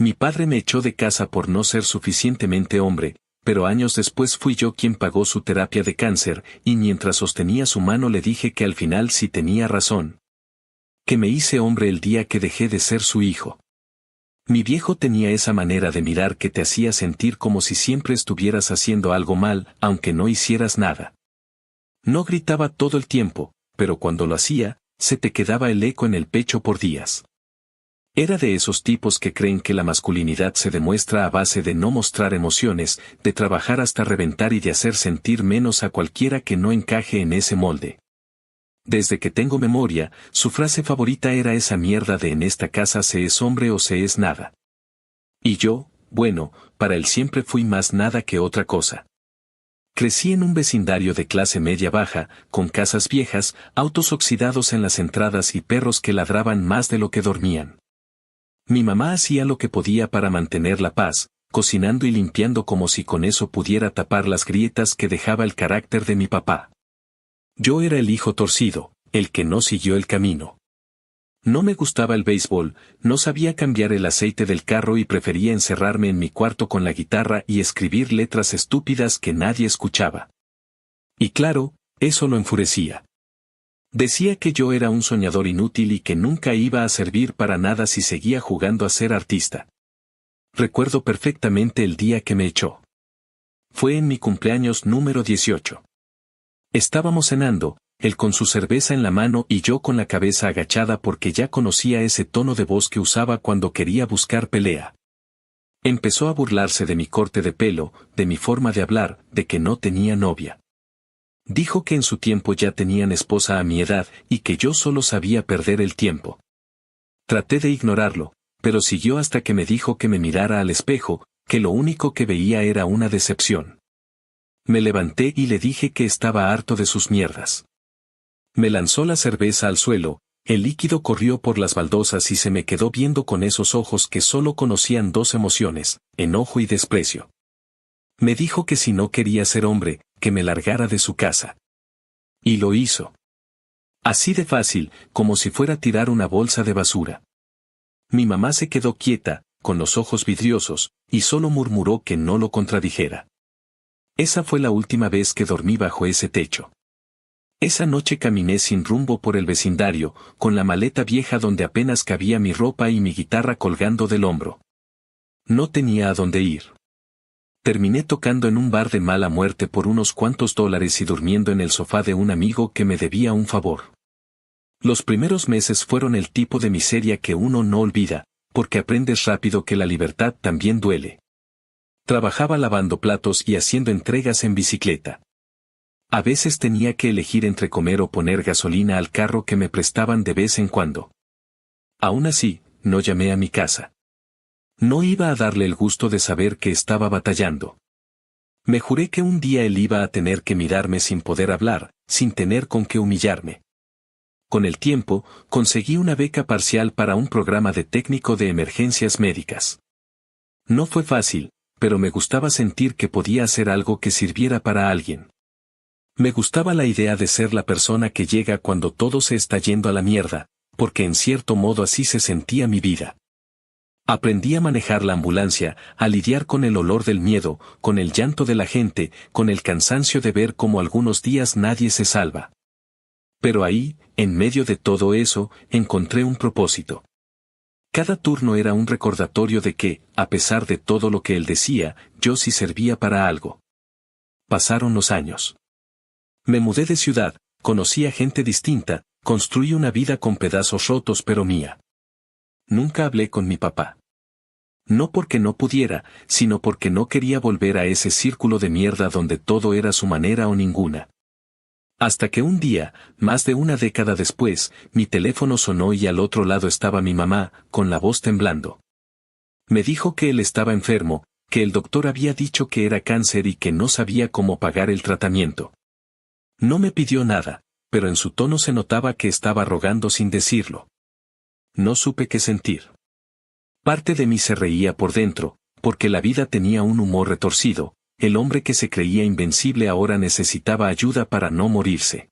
Mi padre me echó de casa por no ser suficientemente hombre, pero años después fui yo quien pagó su terapia de cáncer, y mientras sostenía su mano le dije que al final sí tenía razón. Que me hice hombre el día que dejé de ser su hijo. Mi viejo tenía esa manera de mirar que te hacía sentir como si siempre estuvieras haciendo algo mal, aunque no hicieras nada. No gritaba todo el tiempo, pero cuando lo hacía, se te quedaba el eco en el pecho por días. Era de esos tipos que creen que la masculinidad se demuestra a base de no mostrar emociones, de trabajar hasta reventar y de hacer sentir menos a cualquiera que no encaje en ese molde. Desde que tengo memoria, su frase favorita era esa mierda de en esta casa se es hombre o se es nada. Y yo, bueno, para él siempre fui más nada que otra cosa. Crecí en un vecindario de clase media-baja, con casas viejas, autos oxidados en las entradas y perros que ladraban más de lo que dormían. Mi mamá hacía lo que podía para mantener la paz, cocinando y limpiando como si con eso pudiera tapar las grietas que dejaba el carácter de mi papá. Yo era el hijo torcido, el que no siguió el camino. No me gustaba el béisbol, no sabía cambiar el aceite del carro y prefería encerrarme en mi cuarto con la guitarra y escribir letras estúpidas que nadie escuchaba. Y claro, eso lo enfurecía. Decía que yo era un soñador inútil y que nunca iba a servir para nada si seguía jugando a ser artista. Recuerdo perfectamente el día que me echó. Fue en mi cumpleaños número 18. Estábamos cenando, él con su cerveza en la mano y yo con la cabeza agachada porque ya conocía ese tono de voz que usaba cuando quería buscar pelea. Empezó a burlarse de mi corte de pelo, de mi forma de hablar, de que no tenía novia. Dijo que en su tiempo ya tenían esposa a mi edad y que yo solo sabía perder el tiempo. Traté de ignorarlo, pero siguió hasta que me dijo que me mirara al espejo, que lo único que veía era una decepción. Me levanté y le dije que estaba harto de sus mierdas. Me lanzó la cerveza al suelo, el líquido corrió por las baldosas y se me quedó viendo con esos ojos que solo conocían dos emociones, enojo y desprecio. Me dijo que si no quería ser hombre, que me largara de su casa. Y lo hizo. Así de fácil, como si fuera a tirar una bolsa de basura. Mi mamá se quedó quieta, con los ojos vidriosos, y solo murmuró que no lo contradijera. Esa fue la última vez que dormí bajo ese techo. Esa noche caminé sin rumbo por el vecindario, con la maleta vieja donde apenas cabía mi ropa y mi guitarra colgando del hombro. No tenía a dónde ir. Terminé tocando en un bar de mala muerte por unos cuantos dólares y durmiendo en el sofá de un amigo que me debía un favor. Los primeros meses fueron el tipo de miseria que uno no olvida, porque aprendes rápido que la libertad también duele. Trabajaba lavando platos y haciendo entregas en bicicleta. A veces tenía que elegir entre comer o poner gasolina al carro que me prestaban de vez en cuando. Aún así, no llamé a mi casa. No iba a darle el gusto de saber que estaba batallando. Me juré que un día él iba a tener que mirarme sin poder hablar, sin tener con qué humillarme. Con el tiempo, conseguí una beca parcial para un programa de técnico de emergencias médicas. No fue fácil, pero me gustaba sentir que podía hacer algo que sirviera para alguien. Me gustaba la idea de ser la persona que llega cuando todo se está yendo a la mierda, porque en cierto modo así se sentía mi vida. Aprendí a manejar la ambulancia, a lidiar con el olor del miedo, con el llanto de la gente, con el cansancio de ver cómo algunos días nadie se salva. Pero ahí, en medio de todo eso, encontré un propósito. Cada turno era un recordatorio de que, a pesar de todo lo que él decía, yo sí servía para algo. Pasaron los años. Me mudé de ciudad, conocí a gente distinta, construí una vida con pedazos rotos pero mía. Nunca hablé con mi papá. No porque no pudiera, sino porque no quería volver a ese círculo de mierda donde todo era su manera o ninguna. Hasta que un día, más de una década después, mi teléfono sonó y al otro lado estaba mi mamá, con la voz temblando. Me dijo que él estaba enfermo, que el doctor había dicho que era cáncer y que no sabía cómo pagar el tratamiento. No me pidió nada, pero en su tono se notaba que estaba rogando sin decirlo. No supe qué sentir. Parte de mí se reía por dentro, porque la vida tenía un humor retorcido, el hombre que se creía invencible ahora necesitaba ayuda para no morirse.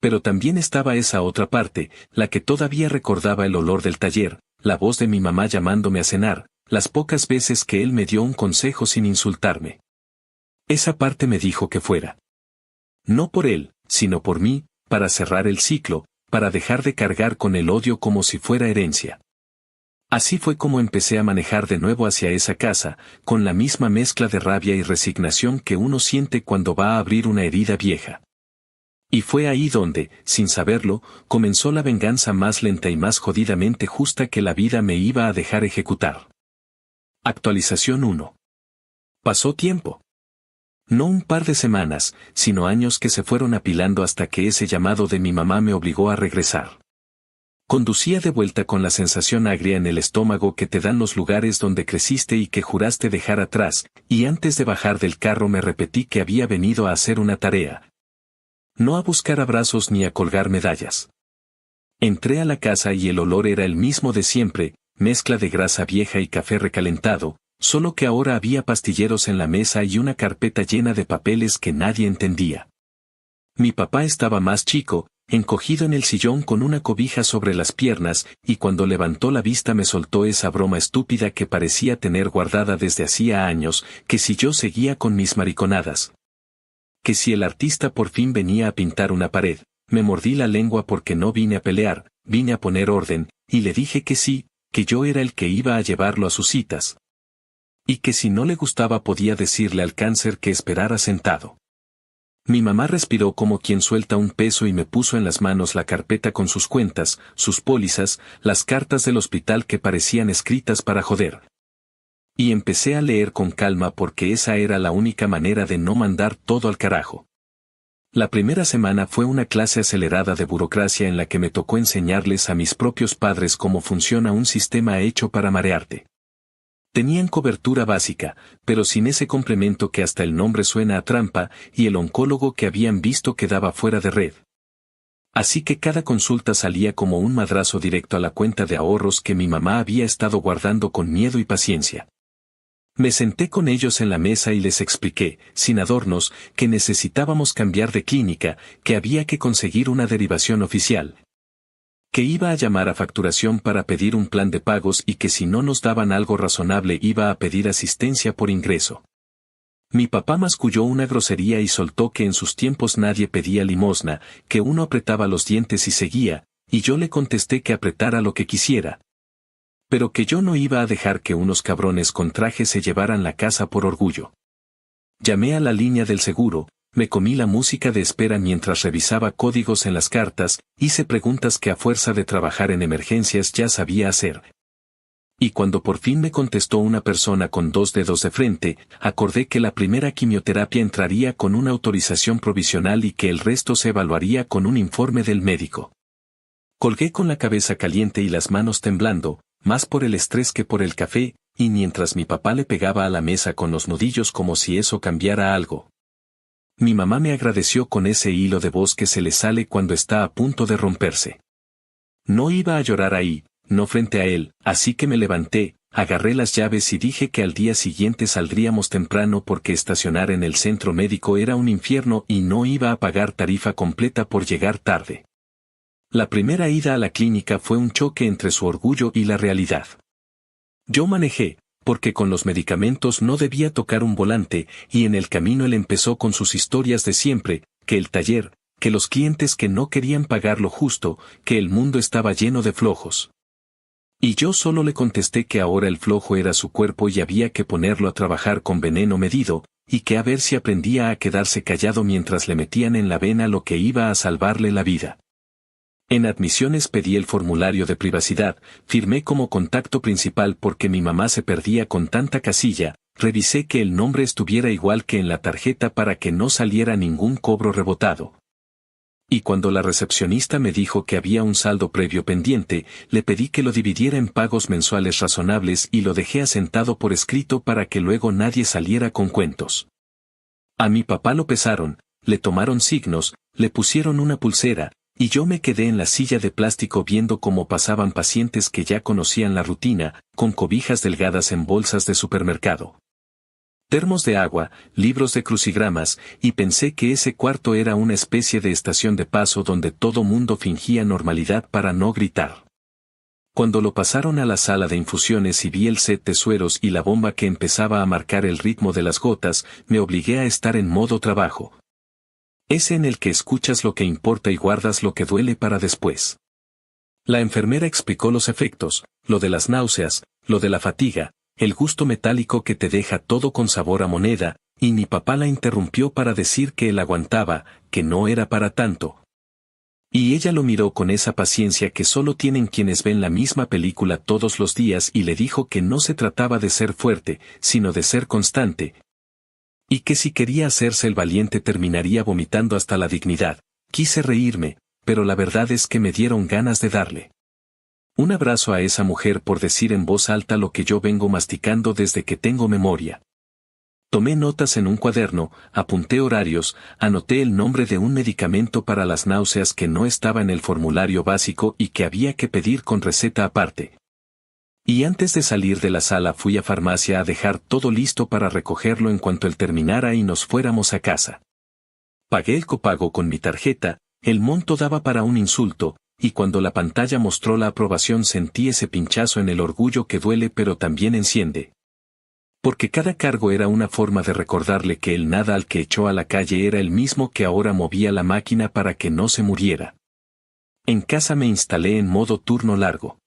Pero también estaba esa otra parte, la que todavía recordaba el olor del taller, la voz de mi mamá llamándome a cenar, las pocas veces que él me dio un consejo sin insultarme. Esa parte me dijo que fuera. No por él, sino por mí, para cerrar el ciclo, para dejar de cargar con el odio como si fuera herencia. Así fue como empecé a manejar de nuevo hacia esa casa, con la misma mezcla de rabia y resignación que uno siente cuando va a abrir una herida vieja. Y fue ahí donde, sin saberlo, comenzó la venganza más lenta y más jodidamente justa que la vida me iba a dejar ejecutar. Actualización 1. Pasó tiempo. No un par de semanas, sino años que se fueron apilando hasta que ese llamado de mi mamá me obligó a regresar. Conducía de vuelta con la sensación agria en el estómago que te dan los lugares donde creciste y que juraste dejar atrás, y antes de bajar del carro me repetí que había venido a hacer una tarea. No a buscar abrazos ni a colgar medallas. Entré a la casa y el olor era el mismo de siempre, mezcla de grasa vieja y café recalentado, solo que ahora había pastilleros en la mesa y una carpeta llena de papeles que nadie entendía. Mi papá estaba más chico, encogido en el sillón con una cobija sobre las piernas, y cuando levantó la vista me soltó esa broma estúpida que parecía tener guardada desde hacía años, que si yo seguía con mis mariconadas. Que si el artista por fin venía a pintar una pared, me mordí la lengua porque no vine a pelear, vine a poner orden, y le dije que sí, que yo era el que iba a llevarlo a sus citas. Y que si no le gustaba podía decirle al cáncer que esperara sentado. Mi mamá respiró como quien suelta un peso y me puso en las manos la carpeta con sus cuentas, sus pólizas, las cartas del hospital que parecían escritas para joder. Y empecé a leer con calma porque esa era la única manera de no mandar todo al carajo. La primera semana fue una clase acelerada de burocracia en la que me tocó enseñarles a mis propios padres cómo funciona un sistema hecho para marearte. Tenían cobertura básica, pero sin ese complemento que hasta el nombre suena a trampa, y el oncólogo que habían visto quedaba fuera de red. Así que cada consulta salía como un madrazo directo a la cuenta de ahorros que mi mamá había estado guardando con miedo y paciencia. Me senté con ellos en la mesa y les expliqué, sin adornos, que necesitábamos cambiar de clínica, que había que conseguir una derivación oficial. Que iba a llamar a facturación para pedir un plan de pagos y que si no nos daban algo razonable iba a pedir asistencia por ingreso. Mi papá masculló una grosería y soltó que en sus tiempos nadie pedía limosna, que uno apretaba los dientes y seguía, y yo le contesté que apretara lo que quisiera. Pero que yo no iba a dejar que unos cabrones con traje se llevaran la casa por orgullo. Llamé a la línea del seguro, me comí la música de espera mientras revisaba códigos en las cartas, hice preguntas que a fuerza de trabajar en emergencias ya sabía hacer. Y cuando por fin me contestó una persona con 2 dedos de frente, acordé que la primera quimioterapia entraría con una autorización provisional y que el resto se evaluaría con un informe del médico. Colgué con la cabeza caliente y las manos temblando, más por el estrés que por el café, y mientras mi papá le pegaba a la mesa con los nudillos como si eso cambiara algo. Mi mamá me agradeció con ese hilo de voz que se le sale cuando está a punto de romperse. No iba a llorar ahí, no frente a él, así que me levanté, agarré las llaves y dije que al día siguiente saldríamos temprano porque estacionar en el centro médico era un infierno y no iba a pagar tarifa completa por llegar tarde. La primera ida a la clínica fue un choque entre su orgullo y la realidad. Yo manejé, porque con los medicamentos no debía tocar un volante, y en el camino él empezó con sus historias de siempre, que el taller, que los clientes que no querían pagar lo justo, que el mundo estaba lleno de flojos. Y yo solo le contesté que ahora el flojo era su cuerpo y había que ponerlo a trabajar con veneno medido, y que a ver si aprendía a quedarse callado mientras le metían en la vena lo que iba a salvarle la vida. En admisiones pedí el formulario de privacidad, firmé como contacto principal porque mi mamá se perdía con tanta casilla, revisé que el nombre estuviera igual que en la tarjeta para que no saliera ningún cobro rebotado. Y cuando la recepcionista me dijo que había un saldo previo pendiente, le pedí que lo dividiera en pagos mensuales razonables y lo dejé asentado por escrito para que luego nadie saliera con cuentos. A mi papá lo pesaron, le tomaron signos, le pusieron una pulsera, y yo me quedé en la silla de plástico viendo cómo pasaban pacientes que ya conocían la rutina, con cobijas delgadas en bolsas de supermercado. Termos de agua, libros de crucigramas, y pensé que ese cuarto era una especie de estación de paso donde todo mundo fingía normalidad para no gritar. Cuando lo pasaron a la sala de infusiones y vi el set de sueros y la bomba que empezaba a marcar el ritmo de las gotas, me obligué a estar en modo trabajo. Ese en el que escuchas lo que importa y guardas lo que duele para después. La enfermera explicó los efectos, lo de las náuseas, lo de la fatiga, el gusto metálico que te deja todo con sabor a moneda, y mi papá la interrumpió para decir que él aguantaba, que no era para tanto. Y ella lo miró con esa paciencia que solo tienen quienes ven la misma película todos los días y le dijo que no se trataba de ser fuerte, sino de ser constante. Y que si quería hacerse el valiente terminaría vomitando hasta la dignidad. Quise reírme, pero la verdad es que me dieron ganas de darle un abrazo a esa mujer por decir en voz alta lo que yo vengo masticando desde que tengo memoria. Tomé notas en un cuaderno, apunté horarios, anoté el nombre de un medicamento para las náuseas que no estaba en el formulario básico y que había que pedir con receta aparte. Y antes de salir de la sala fui a farmacia a dejar todo listo para recogerlo en cuanto él terminara y nos fuéramos a casa. Pagué el copago con mi tarjeta, el monto daba para un insulto, y cuando la pantalla mostró la aprobación sentí ese pinchazo en el orgullo que duele pero también enciende. Porque cada cargo era una forma de recordarle que el nada al que echó a la calle era el mismo que ahora movía la máquina para que no se muriera. En casa me instalé en modo turno largo.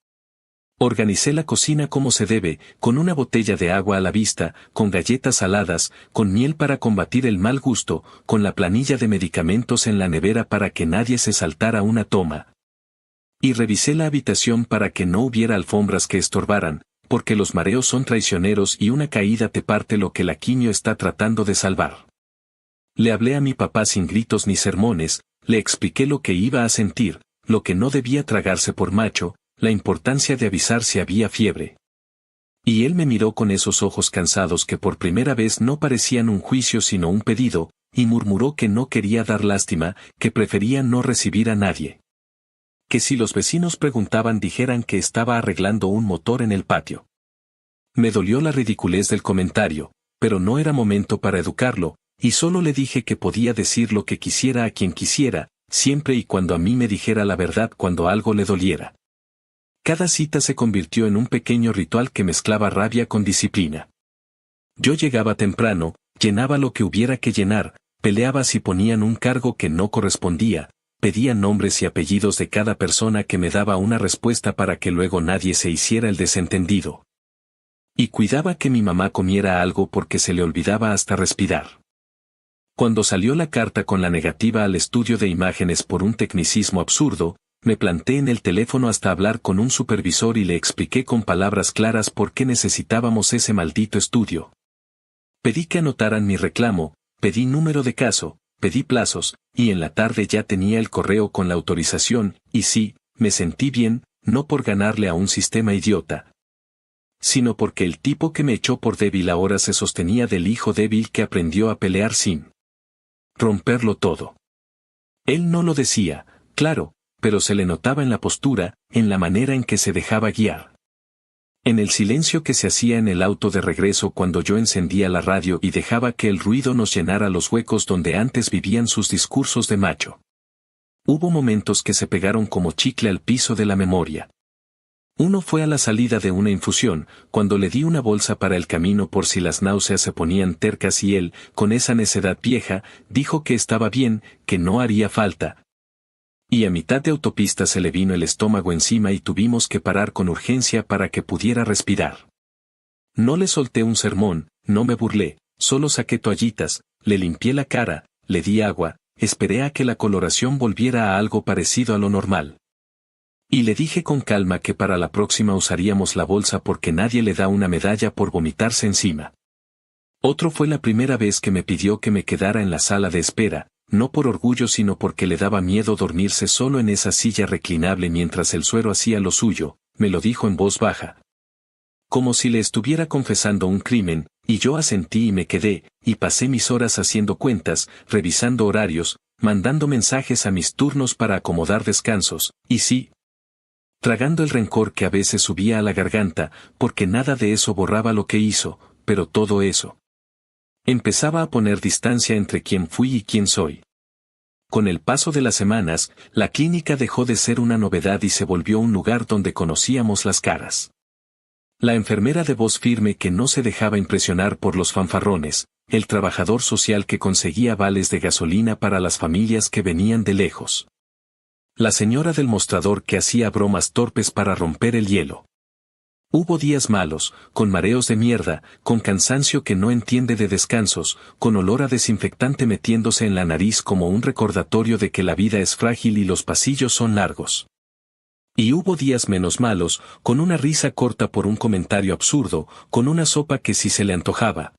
Organicé la cocina como se debe, con una botella de agua a la vista, con galletas saladas, con miel para combatir el mal gusto, con la planilla de medicamentos en la nevera para que nadie se saltara una toma. Y revisé la habitación para que no hubiera alfombras que estorbaran, porque los mareos son traicioneros y una caída te parte lo que la quimio está tratando de salvar. Le hablé a mi papá sin gritos ni sermones, le expliqué lo que iba a sentir, lo que no debía tragarse por macho, la importancia de avisar si había fiebre. Y él me miró con esos ojos cansados que por primera vez no parecían un juicio sino un pedido, y murmuró que no quería dar lástima, que prefería no recibir a nadie. Que si los vecinos preguntaban dijeran que estaba arreglando un motor en el patio. Me dolió la ridiculez del comentario, pero no era momento para educarlo, y solo le dije que podía decir lo que quisiera a quien quisiera, siempre y cuando a mí me dijera la verdad cuando algo le doliera. Cada cita se convirtió en un pequeño ritual que mezclaba rabia con disciplina. Yo llegaba temprano, llenaba lo que hubiera que llenar, peleaba si ponían un cargo que no correspondía, pedía nombres y apellidos de cada persona que me daba una respuesta para que luego nadie se hiciera el desentendido. Y cuidaba que mi mamá comiera algo porque se le olvidaba hasta respirar. Cuando salió la carta con la negativa al estudio de imágenes por un tecnicismo absurdo, me planté en el teléfono hasta hablar con un supervisor y le expliqué con palabras claras por qué necesitábamos ese maldito estudio. Pedí que anotaran mi reclamo, pedí número de caso, pedí plazos, y en la tarde ya tenía el correo con la autorización, y sí, me sentí bien, no por ganarle a un sistema idiota, sino porque el tipo que me echó por débil ahora se sostenía del hijo débil que aprendió a pelear sin romperlo todo. Él no lo decía, claro, pero se le notaba en la postura, en la manera en que se dejaba guiar. En el silencio que se hacía en el auto de regreso cuando yo encendía la radio y dejaba que el ruido nos llenara los huecos donde antes vivían sus discursos de macho. Hubo momentos que se pegaron como chicle al piso de la memoria. Uno fue a la salida de una infusión, cuando le di una bolsa para el camino por si las náuseas se ponían tercas y él, con esa necedad vieja, dijo que estaba bien, que no haría falta. Y a mitad de autopista se le vino el estómago encima y tuvimos que parar con urgencia para que pudiera respirar. No le solté un sermón, no me burlé, solo saqué toallitas, le limpié la cara, le di agua, esperé a que la coloración volviera a algo parecido a lo normal. Y le dije con calma que para la próxima usaríamos la bolsa porque nadie le da una medalla por vomitarse encima. Otro fue la primera vez que me pidió que me quedara en la sala de espera, no por orgullo sino porque le daba miedo dormirse solo en esa silla reclinable mientras el suero hacía lo suyo, me lo dijo en voz baja. Como si le estuviera confesando un crimen, y yo asentí y me quedé, y pasé mis horas haciendo cuentas, revisando horarios, mandando mensajes a mis turnos para acomodar descansos, y sí, tragando el rencor que a veces subía a la garganta, porque nada de eso borraba lo que hizo, pero todo eso empezaba a poner distancia entre quién fui y quién soy. Con el paso de las semanas, la clínica dejó de ser una novedad y se volvió un lugar donde conocíamos las caras. La enfermera de voz firme que no se dejaba impresionar por los fanfarrones, el trabajador social que conseguía vales de gasolina para las familias que venían de lejos. La señora del mostrador que hacía bromas torpes para romper el hielo. Hubo días malos, con mareos de mierda, con cansancio que no entiende de descansos, con olor a desinfectante metiéndose en la nariz como un recordatorio de que la vida es frágil y los pasillos son largos. Y hubo días menos malos, con una risa corta por un comentario absurdo, con una sopa que sí se le antojaba.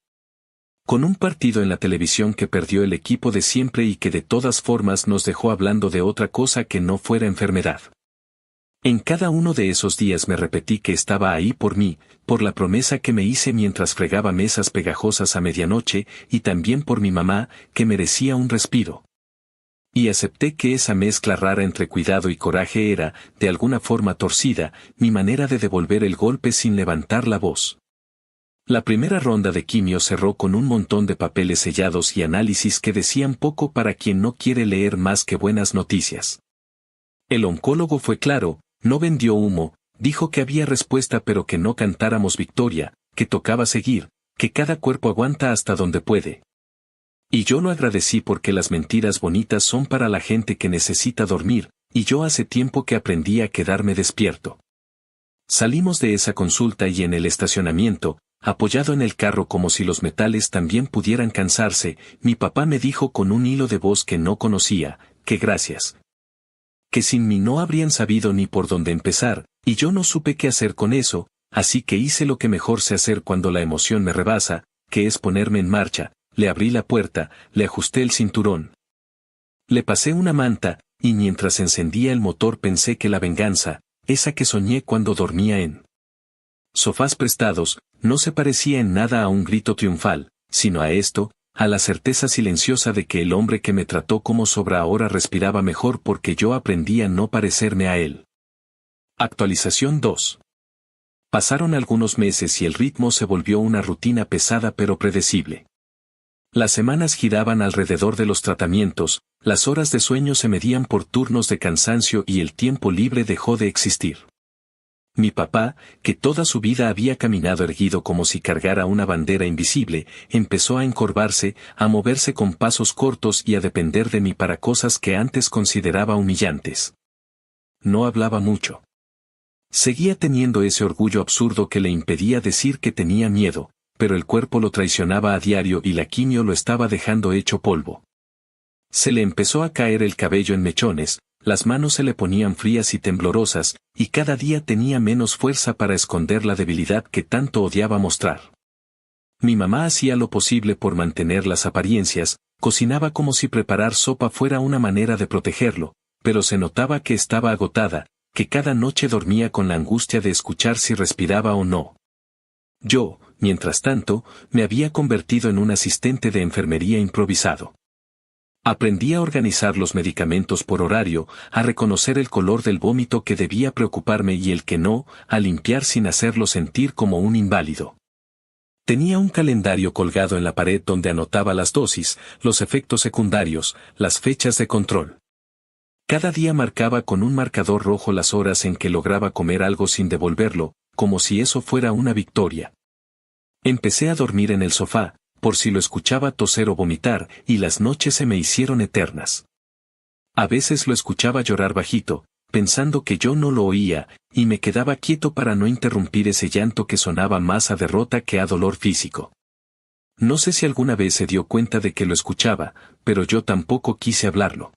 Con un partido en la televisión que perdió el equipo de siempre y que de todas formas nos dejó hablando de otra cosa que no fuera enfermedad. En cada uno de esos días me repetí que estaba ahí por mí, por la promesa que me hice mientras fregaba mesas pegajosas a medianoche, y también por mi mamá, que merecía un respiro. Y acepté que esa mezcla rara entre cuidado y coraje era, de alguna forma torcida, mi manera de devolver el golpe sin levantar la voz. La primera ronda de quimio cerró con un montón de papeles sellados y análisis que decían poco para quien no quiere leer más que buenas noticias. El oncólogo fue claro. No vendió humo, dijo que había respuesta pero que no cantáramos victoria, que tocaba seguir, que cada cuerpo aguanta hasta donde puede. Y yo lo agradecí porque las mentiras bonitas son para la gente que necesita dormir, y yo hace tiempo que aprendí a quedarme despierto. Salimos de esa consulta y en el estacionamiento, apoyado en el carro como si los metales también pudieran cansarse, mi papá me dijo con un hilo de voz que no conocía, que gracias. Que sin mí no habrían sabido ni por dónde empezar, y yo no supe qué hacer con eso, así que hice lo que mejor sé hacer cuando la emoción me rebasa, que es ponerme en marcha, le abrí la puerta, le ajusté el cinturón. Le pasé una manta, y mientras encendía el motor pensé que la venganza, esa que soñé cuando dormía en sofás prestados, no se parecía en nada a un grito triunfal, sino a esto, a la certeza silenciosa de que el hombre que me trató como sobra ahora respiraba mejor porque yo aprendí a no parecerme a él. Actualización 2. Pasaron algunos meses y el ritmo se volvió una rutina pesada pero predecible. Las semanas giraban alrededor de los tratamientos, las horas de sueño se medían por turnos de cansancio y el tiempo libre dejó de existir. Mi papá, que toda su vida había caminado erguido como si cargara una bandera invisible, empezó a encorvarse, a moverse con pasos cortos y a depender de mí para cosas que antes consideraba humillantes. No hablaba mucho. Seguía teniendo ese orgullo absurdo que le impedía decir que tenía miedo, pero el cuerpo lo traicionaba a diario y la quimio lo estaba dejando hecho polvo. Se le empezó a caer el cabello en mechones, las manos se le ponían frías y temblorosas, y cada día tenía menos fuerza para esconder la debilidad que tanto odiaba mostrar. Mi mamá hacía lo posible por mantener las apariencias, cocinaba como si preparar sopa fuera una manera de protegerlo, pero se notaba que estaba agotada, que cada noche dormía con la angustia de escuchar si respiraba o no. Yo, mientras tanto, me había convertido en un asistente de enfermería improvisado. Aprendí a organizar los medicamentos por horario, a reconocer el color del vómito que debía preocuparme y el que no, a limpiar sin hacerlo sentir como un inválido. Tenía un calendario colgado en la pared donde anotaba las dosis, los efectos secundarios, las fechas de control. Cada día marcaba con un marcador rojo las horas en que lograba comer algo sin devolverlo, como si eso fuera una victoria. Empecé a dormir en el sofá, por si lo escuchaba toser o vomitar, y las noches se me hicieron eternas. A veces lo escuchaba llorar bajito, pensando que yo no lo oía, y me quedaba quieto para no interrumpir ese llanto que sonaba más a derrota que a dolor físico. No sé si alguna vez se dio cuenta de que lo escuchaba, pero yo tampoco quise hablarlo.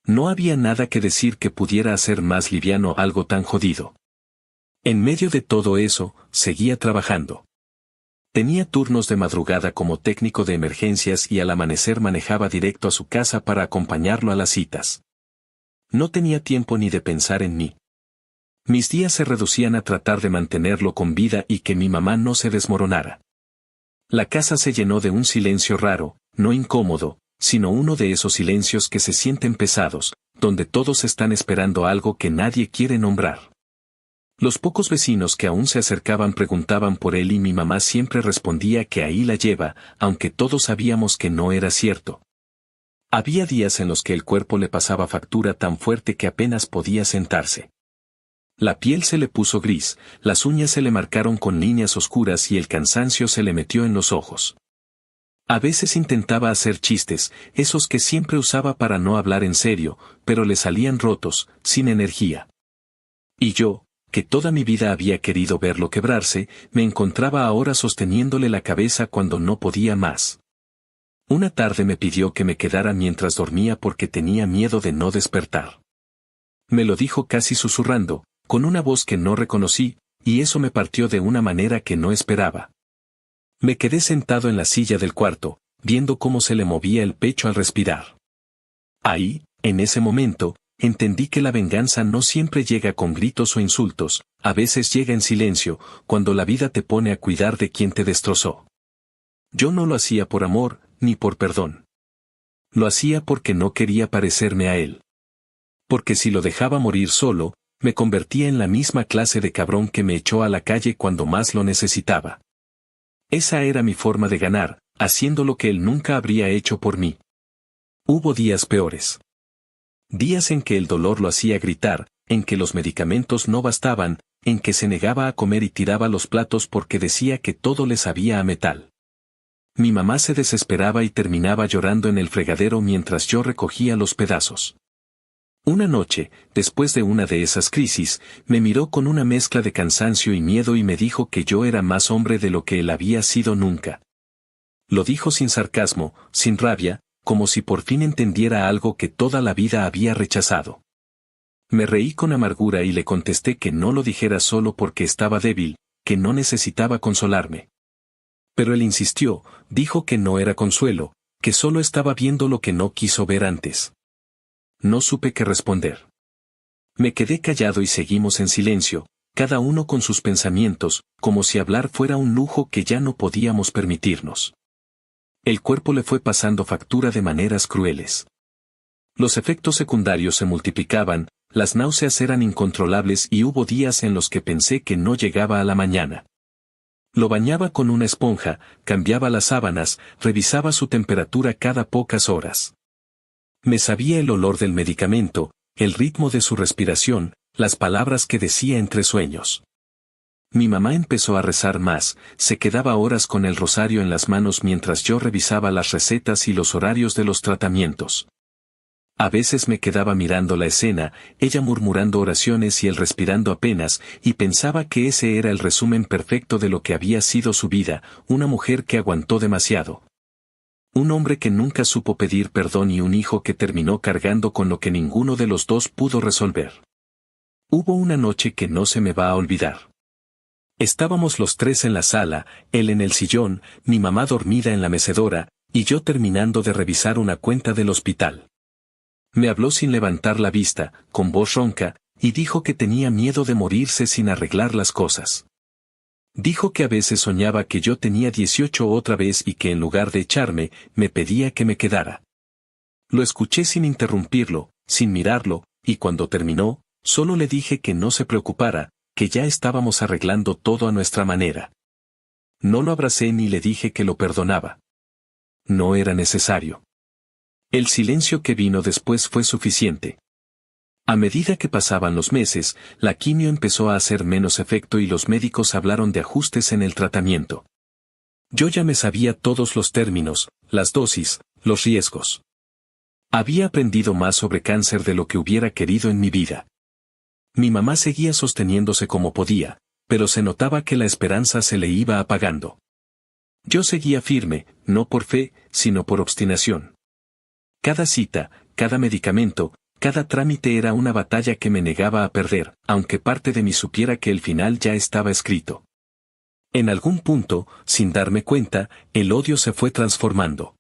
No había nada que decir que pudiera hacer más liviano algo tan jodido. En medio de todo eso, seguía trabajando. Tenía turnos de madrugada como técnico de emergencias y al amanecer manejaba directo a su casa para acompañarlo a las citas. No tenía tiempo ni de pensar en mí. Mis días se reducían a tratar de mantenerlo con vida y que mi mamá no se desmoronara. La casa se llenó de un silencio raro, no incómodo, sino uno de esos silencios que se sienten pesados, donde todos están esperando algo que nadie quiere nombrar. Los pocos vecinos que aún se acercaban preguntaban por él y mi mamá siempre respondía que ahí la lleva, aunque todos sabíamos que no era cierto. Había días en los que el cuerpo le pasaba factura tan fuerte que apenas podía sentarse. La piel se le puso gris, las uñas se le marcaron con líneas oscuras y el cansancio se le metió en los ojos. A veces intentaba hacer chistes, esos que siempre usaba para no hablar en serio, pero le salían rotos, sin energía. Y yo, que toda mi vida había querido verlo quebrarse, me encontraba ahora sosteniéndole la cabeza cuando no podía más. Una tarde me pidió que me quedara mientras dormía porque tenía miedo de no despertar. Me lo dijo casi susurrando, con una voz que no reconocí, y eso me partió de una manera que no esperaba. Me quedé sentado en la silla del cuarto, viendo cómo se le movía el pecho al respirar. Ahí, en ese momento, entendí que la venganza no siempre llega con gritos o insultos, a veces llega en silencio, cuando la vida te pone a cuidar de quien te destrozó. Yo no lo hacía por amor, ni por perdón. Lo hacía porque no quería parecerme a él. Porque si lo dejaba morir solo, me convertía en la misma clase de cabrón que me echó a la calle cuando más lo necesitaba. Esa era mi forma de ganar, haciendo lo que él nunca habría hecho por mí. Hubo días peores. Días en que el dolor lo hacía gritar, en que los medicamentos no bastaban, en que se negaba a comer y tiraba los platos porque decía que todo le sabía a metal. Mi mamá se desesperaba y terminaba llorando en el fregadero mientras yo recogía los pedazos. Una noche, después de una de esas crisis, me miró con una mezcla de cansancio y miedo y me dijo que yo era más hombre de lo que él había sido nunca. Lo dijo sin sarcasmo, sin rabia, como si por fin entendiera algo que toda la vida había rechazado. Me reí con amargura y le contesté que no lo dijera solo porque estaba débil, que no necesitaba consolarme. Pero él insistió, dijo que no era consuelo, que solo estaba viendo lo que no quiso ver antes. No supe qué responder. Me quedé callado y seguimos en silencio, cada uno con sus pensamientos, como si hablar fuera un lujo que ya no podíamos permitirnos. El cuerpo le fue pasando factura de maneras crueles. Los efectos secundarios se multiplicaban, las náuseas eran incontrolables y hubo días en los que pensé que no llegaba a la mañana. Lo bañaba con una esponja, cambiaba las sábanas, revisaba su temperatura cada pocas horas. Me sabía el olor del medicamento, el ritmo de su respiración, las palabras que decía entre sueños. Mi mamá empezó a rezar más, se quedaba horas con el rosario en las manos mientras yo revisaba las recetas y los horarios de los tratamientos. A veces me quedaba mirando la escena, ella murmurando oraciones y él respirando apenas, y pensaba que ese era el resumen perfecto de lo que había sido su vida, una mujer que aguantó demasiado. Un hombre que nunca supo pedir perdón y un hijo que terminó cargando con lo que ninguno de los dos pudo resolver. Hubo una noche que no se me va a olvidar. Estábamos los tres en la sala, él en el sillón, mi mamá dormida en la mecedora, y yo terminando de revisar una cuenta del hospital. Me habló sin levantar la vista, con voz ronca, y dijo que tenía miedo de morirse sin arreglar las cosas. Dijo que a veces soñaba que yo tenía 18 otra vez y que en lugar de echarme, me pedía que me quedara. Lo escuché sin interrumpirlo, sin mirarlo, y cuando terminó, solo le dije que no se preocupara, que ya estábamos arreglando todo a nuestra manera. No lo abracé ni le dije que lo perdonaba. No era necesario. El silencio que vino después fue suficiente. A medida que pasaban los meses, la quimio empezó a hacer menos efecto y los médicos hablaron de ajustes en el tratamiento. Yo ya me sabía todos los términos, las dosis, los riesgos. Había aprendido más sobre cáncer de lo que hubiera querido en mi vida. Mi mamá seguía sosteniéndose como podía, pero se notaba que la esperanza se le iba apagando. Yo seguía firme, no por fe, sino por obstinación. Cada cita, cada medicamento, cada trámite era una batalla que me negaba a perder, aunque parte de mí supiera que el final ya estaba escrito. En algún punto, sin darme cuenta, el odio se fue transformando.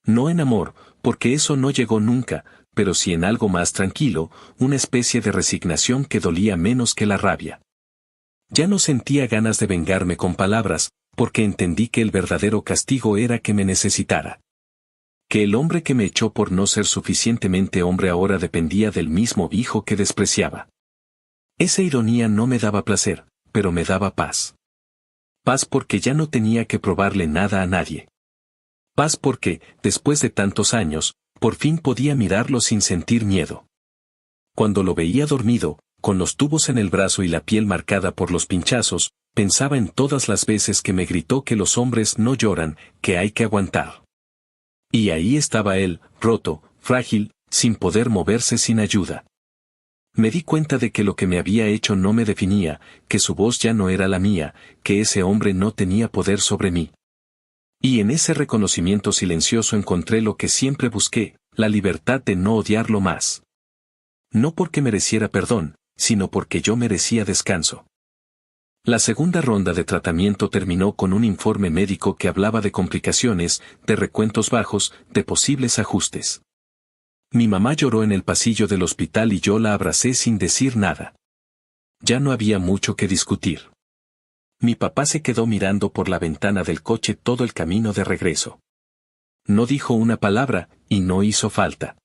No en amor, porque eso no llegó nunca, pero sí en algo más tranquilo, una especie de resignación que dolía menos que la rabia. Ya no sentía ganas de vengarme con palabras, porque entendí que el verdadero castigo era que me necesitara. Que el hombre que me echó por no ser suficientemente hombre ahora dependía del mismo hijo que despreciaba. Esa ironía no me daba placer, pero me daba paz. Paz porque ya no tenía que probarle nada a nadie. Paz porque, después de tantos años, Por fin podía mirarlo sin sentir miedo. Cuando lo veía dormido, con los tubos en el brazo y la piel marcada por los pinchazos, pensaba en todas las veces que me gritó que los hombres no lloran, que hay que aguantar. Y ahí estaba él, roto, frágil, sin poder moverse sin ayuda. Me di cuenta de que lo que me había hecho no me definía, que su voz ya no era la mía, que ese hombre no tenía poder sobre mí. Y en ese reconocimiento silencioso encontré lo que siempre busqué, la libertad de no odiarlo más. No porque mereciera perdón, sino porque yo merecía descanso. La segunda ronda de tratamiento terminó con un informe médico que hablaba de complicaciones, de recuentos bajos, de posibles ajustes. Mi mamá lloró en el pasillo del hospital y yo la abracé sin decir nada. Ya no había mucho que discutir. Mi papá se quedó mirando por la ventana del coche todo el camino de regreso. No dijo una palabra, y no hizo falta.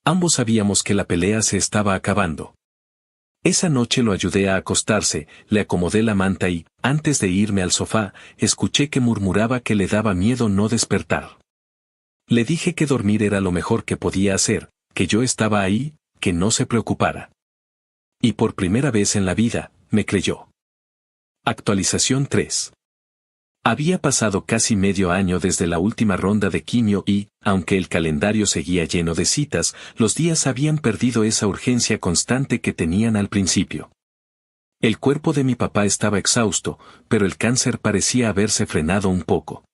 Ambos sabíamos que la pelea se estaba acabando. Esa noche lo ayudé a acostarse, le acomodé la manta y, antes de irme al sofá, escuché que murmuraba que le daba miedo no despertar. Le dije que dormir era lo mejor que podía hacer, que yo estaba ahí, que no se preocupara. Y por primera vez en la vida, me creyó. Actualización 3. Había pasado casi medio año desde la última ronda de quimio y, aunque el calendario seguía lleno de citas, los días habían perdido esa urgencia constante que tenían al principio. El cuerpo de mi papá estaba exhausto, pero el cáncer parecía haberse frenado un poco.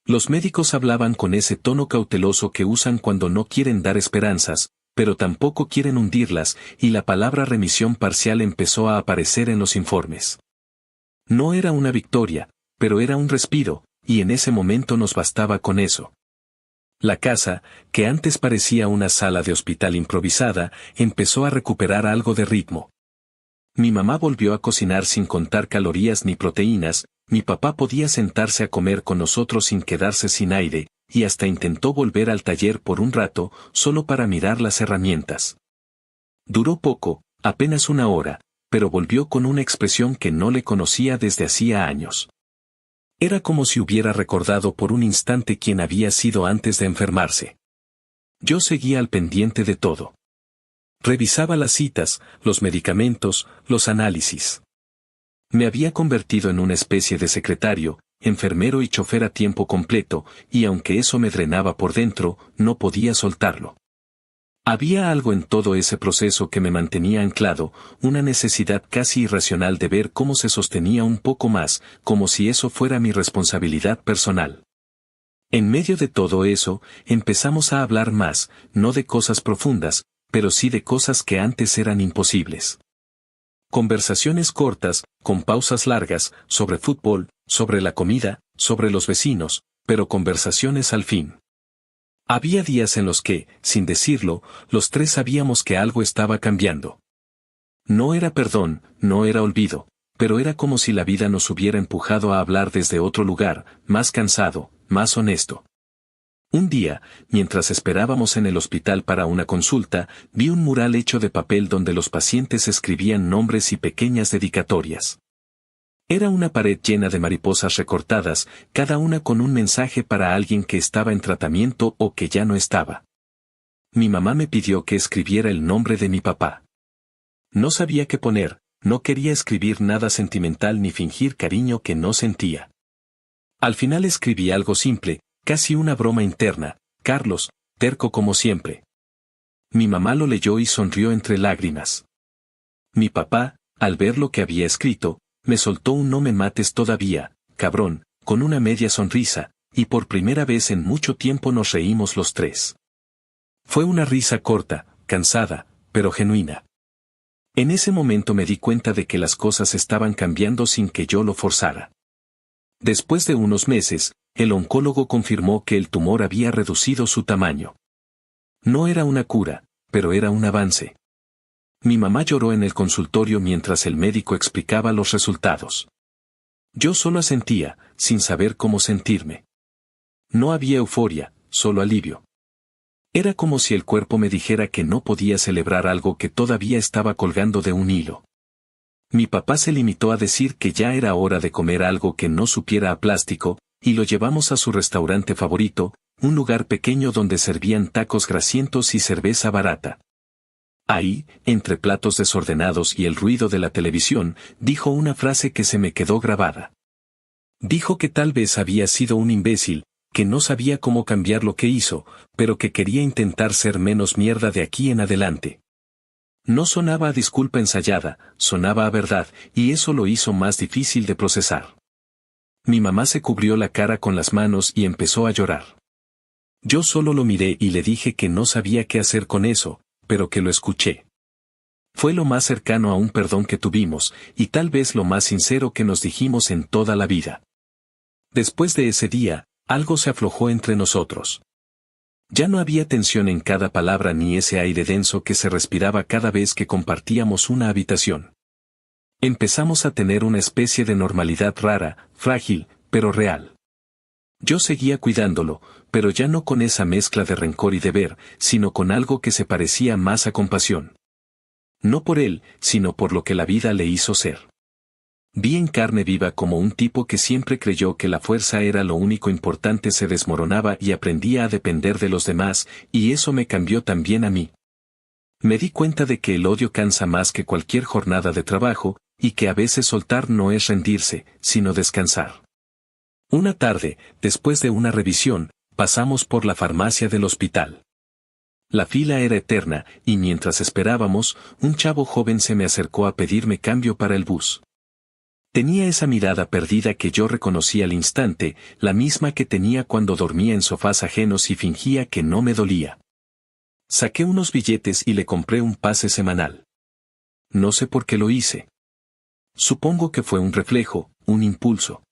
Los médicos hablaban con ese tono cauteloso que usan cuando no quieren dar esperanzas, pero tampoco quieren hundirlas, y la palabra remisión parcial empezó a aparecer en los informes. No era una victoria, pero era un respiro, y en ese momento nos bastaba con eso. La casa, que antes parecía una sala de hospital improvisada, empezó a recuperar algo de ritmo. Mi mamá volvió a cocinar sin contar calorías ni proteínas, mi papá podía sentarse a comer con nosotros sin quedarse sin aire, y hasta intentó volver al taller por un rato, solo para mirar las herramientas. Duró poco, apenas una hora, pero volvió con una expresión que no le conocía desde hacía años. Era como si hubiera recordado por un instante quién había sido antes de enfermarse. Yo seguía al pendiente de todo. Revisaba las citas, los medicamentos, los análisis. Me había convertido en una especie de secretario, enfermero y chofer a tiempo completo, y aunque eso me drenaba por dentro, no podía soltarlo. Había algo en todo ese proceso que me mantenía anclado, una necesidad casi irracional de ver cómo se sostenía un poco más, como si eso fuera mi responsabilidad personal. En medio de todo eso, empezamos a hablar más, no de cosas profundas, pero sí de cosas que antes eran imposibles. Conversaciones cortas, con pausas largas, sobre fútbol, sobre la comida, sobre los vecinos, pero conversaciones al fin. Había días en los que, sin decirlo, los tres sabíamos que algo estaba cambiando. No era perdón, no era olvido, pero era como si la vida nos hubiera empujado a hablar desde otro lugar, más cansado, más honesto. Un día, mientras esperábamos en el hospital para una consulta, vi un mural hecho de papel donde los pacientes escribían nombres y pequeñas dedicatorias. Era una pared llena de mariposas recortadas, cada una con un mensaje para alguien que estaba en tratamiento o que ya no estaba. Mi mamá me pidió que escribiera el nombre de mi papá. No sabía qué poner, no quería escribir nada sentimental ni fingir cariño que no sentía. Al final escribí algo simple, casi una broma interna: Carlos, terco como siempre. Mi mamá lo leyó y sonrió entre lágrimas. Mi papá, al ver lo que había escrito, me soltó un "no me mates todavía, cabrón", con una media sonrisa, y por primera vez en mucho tiempo nos reímos los tres. Fue una risa corta, cansada, pero genuina. En ese momento me di cuenta de que las cosas estaban cambiando sin que yo lo forzara. Después de unos meses, el oncólogo confirmó que el tumor había reducido su tamaño. No era una cura, pero era un avance. Mi mamá lloró en el consultorio mientras el médico explicaba los resultados. Yo solo asentía, sin saber cómo sentirme. No había euforia, solo alivio. Era como si el cuerpo me dijera que no podía celebrar algo que todavía estaba colgando de un hilo. Mi papá se limitó a decir que ya era hora de comer algo que no supiera a plástico, y lo llevamos a su restaurante favorito, un lugar pequeño donde servían tacos grasientos y cerveza barata. Ahí, entre platos desordenados y el ruido de la televisión, dijo una frase que se me quedó grabada. Dijo que tal vez había sido un imbécil, que no sabía cómo cambiar lo que hizo, pero que quería intentar ser menos mierda de aquí en adelante. No sonaba a disculpa ensayada, sonaba a verdad, y eso lo hizo más difícil de procesar. Mi mamá se cubrió la cara con las manos y empezó a llorar. Yo solo lo miré y le dije que no sabía qué hacer con eso, pero que lo escuché. Fue lo más cercano a un perdón que tuvimos, y tal vez lo más sincero que nos dijimos en toda la vida. Después de ese día, algo se aflojó entre nosotros. Ya no había tensión en cada palabra ni ese aire denso que se respiraba cada vez que compartíamos una habitación. Empezamos a tener una especie de normalidad rara, frágil, pero real. Yo seguía cuidándolo, pero ya no con esa mezcla de rencor y deber, sino con algo que se parecía más a compasión. No por él, sino por lo que la vida le hizo ser. Vi en carne viva como un tipo que siempre creyó que la fuerza era lo único importante se desmoronaba y aprendía a depender de los demás, y eso me cambió también a mí. Me di cuenta de que el odio cansa más que cualquier jornada de trabajo, y que a veces soltar no es rendirse, sino descansar. Una tarde, después de una revisión, pasamos por la farmacia del hospital. La fila era eterna, y mientras esperábamos, un chavo joven se me acercó a pedirme cambio para el bus. Tenía esa mirada perdida que yo reconocí al instante, la misma que tenía cuando dormía en sofás ajenos y fingía que no me dolía. Saqué unos billetes y le compré un pase semanal. No sé por qué lo hice. Supongo que fue un reflejo, un impulso.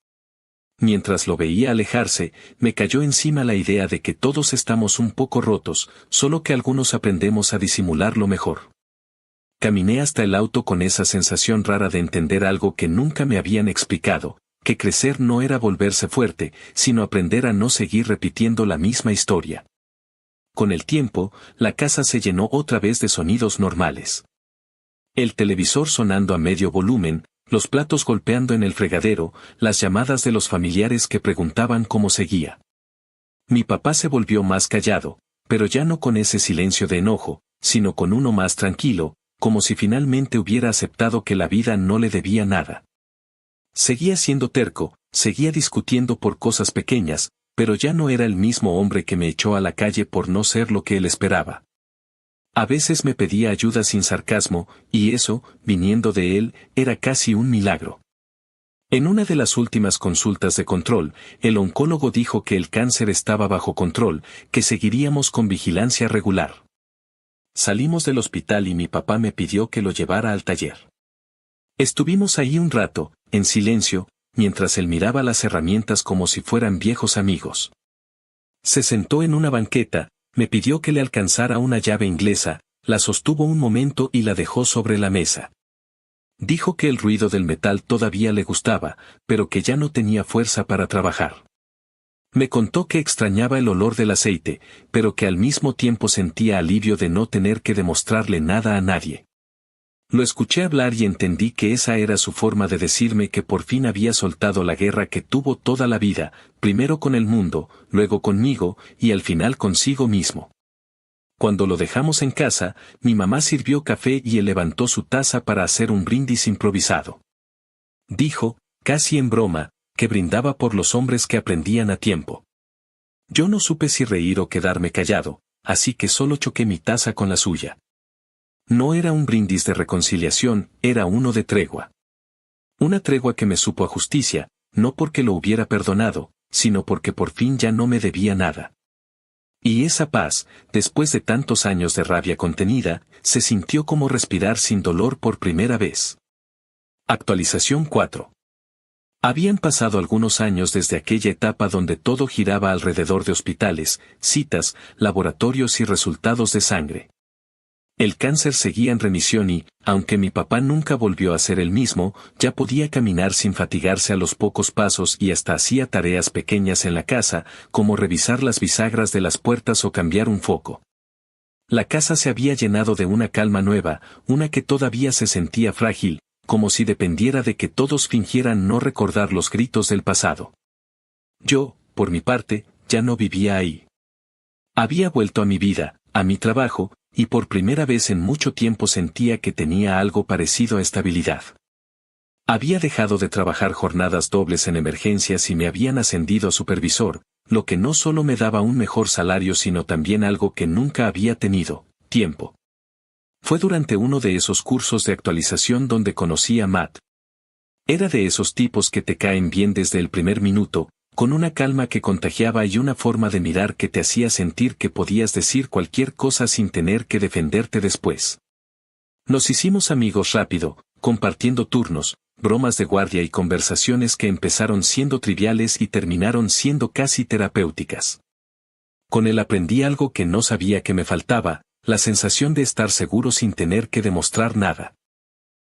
Mientras lo veía alejarse, me cayó encima la idea de que todos estamos un poco rotos, solo que algunos aprendemos a disimularlo mejor. Caminé hasta el auto con esa sensación rara de entender algo que nunca me habían explicado, que crecer no era volverse fuerte, sino aprender a no seguir repitiendo la misma historia. Con el tiempo, la casa se llenó otra vez de sonidos normales. El televisor sonando a medio volumen, los platos golpeando en el fregadero, las llamadas de los familiares que preguntaban cómo seguía. Mi papá se volvió más callado, pero ya no con ese silencio de enojo, sino con uno más tranquilo, como si finalmente hubiera aceptado que la vida no le debía nada. Seguía siendo terco, seguía discutiendo por cosas pequeñas, pero ya no era el mismo hombre que me echó a la calle por no ser lo que él esperaba. A veces me pedía ayuda sin sarcasmo, y eso, viniendo de él, era casi un milagro. En una de las últimas consultas de control, el oncólogo dijo que el cáncer estaba bajo control, que seguiríamos con vigilancia regular. Salimos del hospital y mi papá me pidió que lo llevara al taller. Estuvimos ahí un rato, en silencio, mientras él miraba las herramientas como si fueran viejos amigos. Se sentó en una banqueta, me pidió que le alcanzara una llave inglesa, la sostuvo un momento y la dejó sobre la mesa. Dijo que el ruido del metal todavía le gustaba, pero que ya no tenía fuerza para trabajar. Me contó que extrañaba el olor del aceite, pero que al mismo tiempo sentía alivio de no tener que demostrarle nada a nadie. Lo escuché hablar y entendí que esa era su forma de decirme que por fin había soltado la guerra que tuvo toda la vida, primero con el mundo, luego conmigo, y al final consigo mismo. Cuando lo dejamos en casa, mi mamá sirvió café y él levantó su taza para hacer un brindis improvisado. Dijo, casi en broma, que brindaba por los hombres que aprendían a tiempo. Yo no supe si reír o quedarme callado, así que solo choqué mi taza con la suya. No era un brindis de reconciliación, era uno de tregua. Una tregua que me supo a justicia, no porque lo hubiera perdonado, sino porque por fin ya no me debía nada. Y esa paz, después de tantos años de rabia contenida, se sintió como respirar sin dolor por primera vez. Actualización 4. Habían pasado algunos años desde aquella etapa donde todo giraba alrededor de hospitales, citas, laboratorios y resultados de sangre. El cáncer seguía en remisión y, aunque mi papá nunca volvió a ser el mismo, ya podía caminar sin fatigarse a los pocos pasos y hasta hacía tareas pequeñas en la casa, como revisar las bisagras de las puertas o cambiar un foco. La casa se había llenado de una calma nueva, una que todavía se sentía frágil, como si dependiera de que todos fingieran no recordar los gritos del pasado. Yo, por mi parte, ya no vivía ahí. Había vuelto a mi vida, a mi trabajo, y por primera vez en mucho tiempo sentía que tenía algo parecido a estabilidad. Había dejado de trabajar jornadas dobles en emergencias y me habían ascendido a supervisor, lo que no solo me daba un mejor salario sino también algo que nunca había tenido, tiempo. Fue durante uno de esos cursos de actualización donde conocí a Matt. Era de esos tipos que te caen bien desde el primer minuto, con una calma que contagiaba y una forma de mirar que te hacía sentir que podías decir cualquier cosa sin tener que defenderte después. Nos hicimos amigos rápido, compartiendo turnos, bromas de guardia y conversaciones que empezaron siendo triviales y terminaron siendo casi terapéuticas. Con él aprendí algo que no sabía que me faltaba, la sensación de estar seguro sin tener que demostrar nada.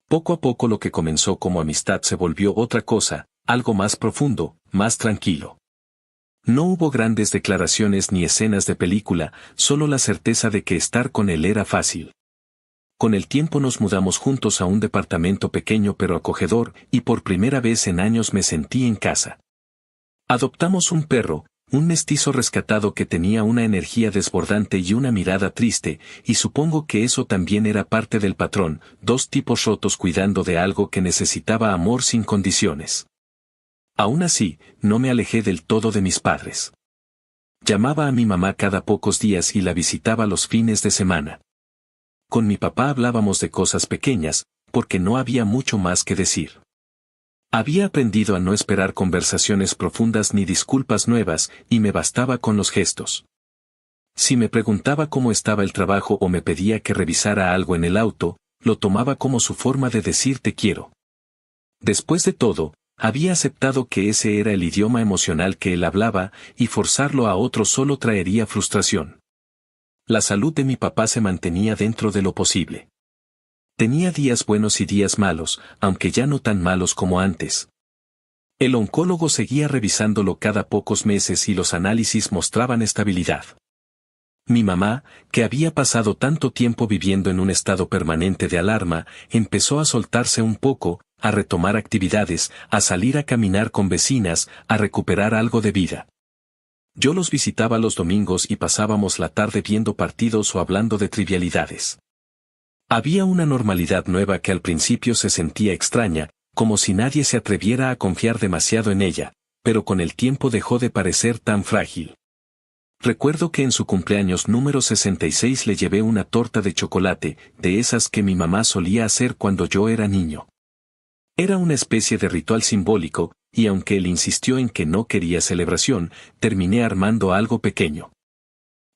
Poco a poco lo que comenzó como amistad se volvió otra cosa, algo más profundo, más tranquilo. No hubo grandes declaraciones ni escenas de película, solo la certeza de que estar con él era fácil. Con el tiempo nos mudamos juntos a un departamento pequeño pero acogedor, y por primera vez en años me sentí en casa. Adoptamos un perro, un mestizo rescatado que tenía una energía desbordante y una mirada triste, y supongo que eso también era parte del patrón, dos tipos rotos cuidando de algo que necesitaba amor sin condiciones. Aún así, no me alejé del todo de mis padres. Llamaba a mi mamá cada pocos días y la visitaba los fines de semana. Con mi papá hablábamos de cosas pequeñas, porque no había mucho más que decir. Había aprendido a no esperar conversaciones profundas ni disculpas nuevas, y me bastaba con los gestos. Si me preguntaba cómo estaba el trabajo o me pedía que revisara algo en el auto, lo tomaba como su forma de decir te quiero. Después de todo, había aceptado que ese era el idioma emocional que él hablaba, y forzarlo a otro solo traería frustración. La salud de mi papá se mantenía dentro de lo posible. Tenía días buenos y días malos, aunque ya no tan malos como antes. El oncólogo seguía revisándolo cada pocos meses y los análisis mostraban estabilidad. Mi mamá, que había pasado tanto tiempo viviendo en un estado permanente de alarma, empezó a soltarse un poco, a retomar actividades, a salir a caminar con vecinas, a recuperar algo de vida. Yo los visitaba los domingos y pasábamos la tarde viendo partidos o hablando de trivialidades. Había una normalidad nueva que al principio se sentía extraña, como si nadie se atreviera a confiar demasiado en ella, pero con el tiempo dejó de parecer tan frágil. Recuerdo que en su cumpleaños número 66 le llevé una torta de chocolate, de esas que mi mamá solía hacer cuando yo era niño. Era una especie de ritual simbólico, y aunque él insistió en que no quería celebración, terminé armando algo pequeño.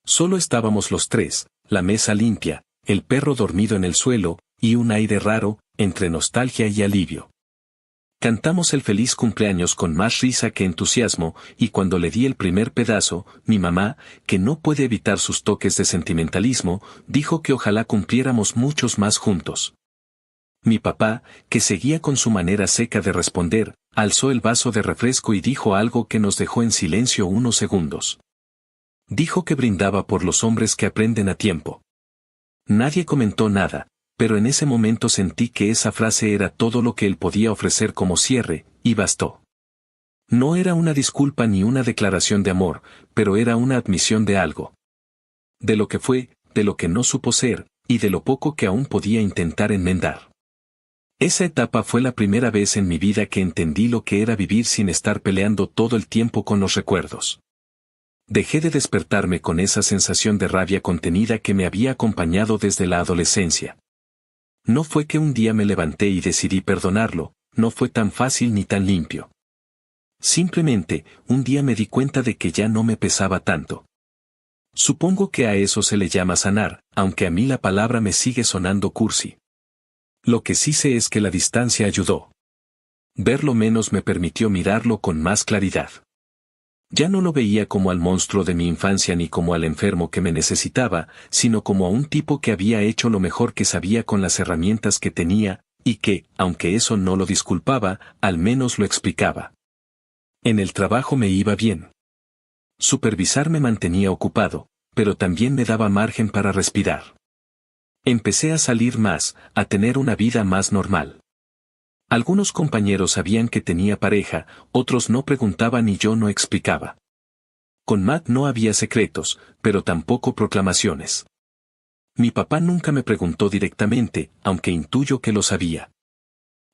Solo estábamos los tres, la mesa limpia, el perro dormido en el suelo, y un aire raro, entre nostalgia y alivio. Cantamos el feliz cumpleaños con más risa que entusiasmo, y cuando le di el primer pedazo, mi mamá, que no puede evitar sus toques de sentimentalismo, dijo que ojalá cumpliéramos muchos más juntos. Mi papá, que seguía con su manera seca de responder, alzó el vaso de refresco y dijo algo que nos dejó en silencio unos segundos. Dijo que brindaba por los hombres que aprenden a tiempo. Nadie comentó nada, pero en ese momento sentí que esa frase era todo lo que él podía ofrecer como cierre, y bastó. No era una disculpa ni una declaración de amor, pero era una admisión de algo. De lo que fue, de lo que no supo ser, y de lo poco que aún podía intentar enmendar. Esa etapa fue la primera vez en mi vida que entendí lo que era vivir sin estar peleando todo el tiempo con los recuerdos. Dejé de despertarme con esa sensación de rabia contenida que me había acompañado desde la adolescencia. No fue que un día me levanté y decidí perdonarlo, no fue tan fácil ni tan limpio. Simplemente, un día me di cuenta de que ya no me pesaba tanto. Supongo que a eso se le llama sanar, aunque a mí la palabra me sigue sonando cursi. Lo que sí sé es que la distancia ayudó. Verlo menos me permitió mirarlo con más claridad. Ya no lo veía como al monstruo de mi infancia ni como al enfermo que me necesitaba, sino como a un tipo que había hecho lo mejor que sabía con las herramientas que tenía, y que, aunque eso no lo disculpaba, al menos lo explicaba. En el trabajo me iba bien. Supervisar me mantenía ocupado, pero también me daba margen para respirar. Empecé a salir más, a tener una vida más normal. Algunos compañeros sabían que tenía pareja, otros no preguntaban y yo no explicaba. Con Matt no había secretos, pero tampoco proclamaciones. Mi papá nunca me preguntó directamente, aunque intuyo que lo sabía.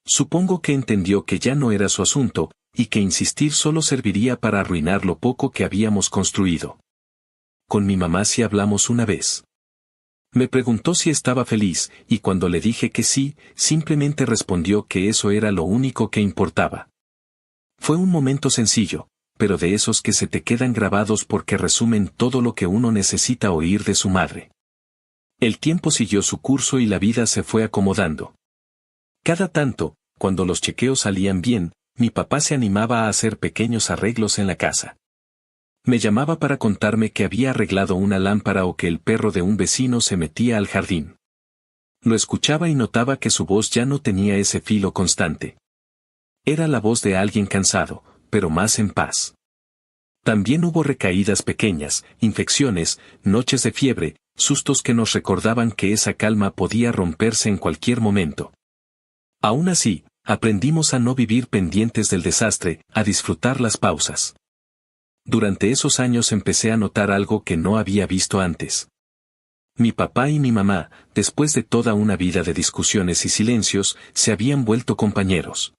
Supongo que entendió que ya no era su asunto, y que insistir solo serviría para arruinar lo poco que habíamos construido. Con mi mamá sí hablamos una vez. Me preguntó si estaba feliz, y cuando le dije que sí, simplemente respondió que eso era lo único que importaba. Fue un momento sencillo, pero de esos que se te quedan grabados porque resumen todo lo que uno necesita oír de su madre. El tiempo siguió su curso y la vida se fue acomodando. Cada tanto, cuando los chequeos salían bien, mi papá se animaba a hacer pequeños arreglos en la casa. Me llamaba para contarme que había arreglado una lámpara o que el perro de un vecino se metía al jardín. Lo escuchaba y notaba que su voz ya no tenía ese filo constante. Era la voz de alguien cansado, pero más en paz. También hubo recaídas pequeñas, infecciones, noches de fiebre, sustos que nos recordaban que esa calma podía romperse en cualquier momento. Aún así, aprendimos a no vivir pendientes del desastre, a disfrutar las pausas. Durante esos años empecé a notar algo que no había visto antes. Mi papá y mi mamá, después de toda una vida de discusiones y silencios, se habían vuelto compañeros.